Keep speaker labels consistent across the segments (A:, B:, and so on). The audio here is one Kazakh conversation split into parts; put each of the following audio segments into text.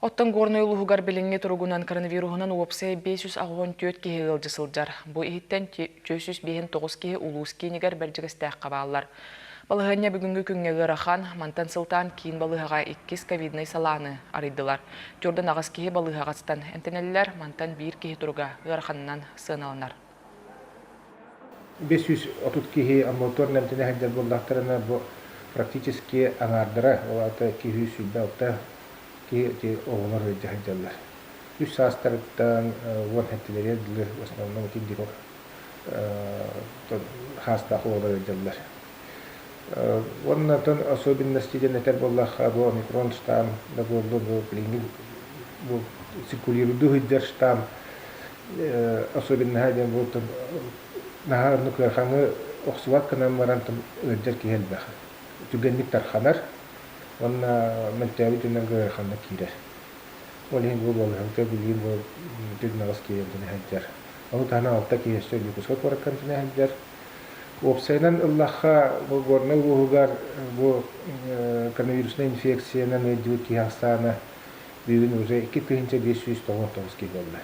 A: Оттон горной улугар билинге туругунан коронавирусунан уопсай 514 кеhe ылжысылжар. Бу ихиттен 409 кеhe улус кинигер бәржігістәк қабалар. Балығыня бүгінгі күнге ғырахан, мантан сылтан кейін балығаға 2 ковидный саланы арыдылар. Жордан ағыз кеhe балығағастан әнтенелілер мантан 1 кеhe туруга ғыраханынан сыналанар.
B: 530 кеhe амбулаторный әмтенелілер болдақтарына бұл практически аңардыра, олаты кеhe сүлбәуті ки оғылар жаханчалар. Үш састарыттан вон хәттелері ділі в основном киндико хастақ оғылар жаханчалар. Оннан особенности денетер боллаха бұл омикрон штам, да бұл циркулируду хыджар штам, особенно хайден бұл нахар нукерхаңы оқсуат канам марантым өджар кехел бәхі. Түгенник тарханар, онна ментәбит үнәгә ханна кирә. Олин бу бу хәтта билгән бу төгнәгәс киемдә хәҗәр. Аны тана алта киешә юкыска кораккан хәҗәр. Опсайнан Аллаха бу горны угар бу коронавирусный инфекцияны мәҗбүр киясана бүген уже 2599 килгән.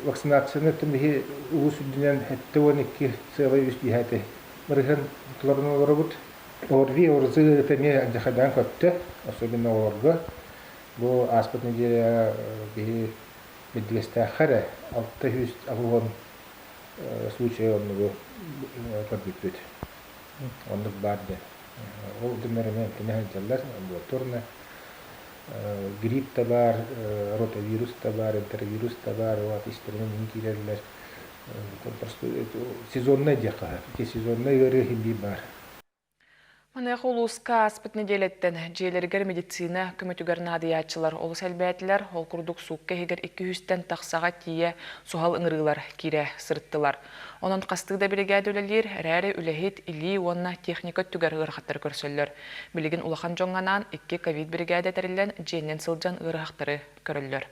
B: Вакцинацияны тәмәһи улус дөньян хәтта 12 сәвай үз бихәте. Мәрһән туларны ворабут. Орви орзы тәне жахадан көтте, особенно орга. Бу аспыт неделя бихи медлестә хәре 600 алган случай он бу көрбүт. Онда барды. Ол димәрәмә тәне җаллар амбулаторны грипп та бар, ротавирус та бар, энтеровирус та бар, ват истермен инкилерләр. Просто сезонный дәка, сезонный гыре хиби бар.
A: Манайх улуска аспыт неделеттен жиелергер медицина көмөтүгер надыячылар олус әлбәтілер ол курдук суукка хегер 200-тен тақсаға тие сухал ыңырылар кире сырыттылар. Онын қастыгда бригада өлелер әрәрі үләхет или онна техника түгер ырхаттар көрсөллөр. Билигин улахан жоңганан 2 ковид бригада тәрілен жейнен сылжан ырхақтары көріллөр.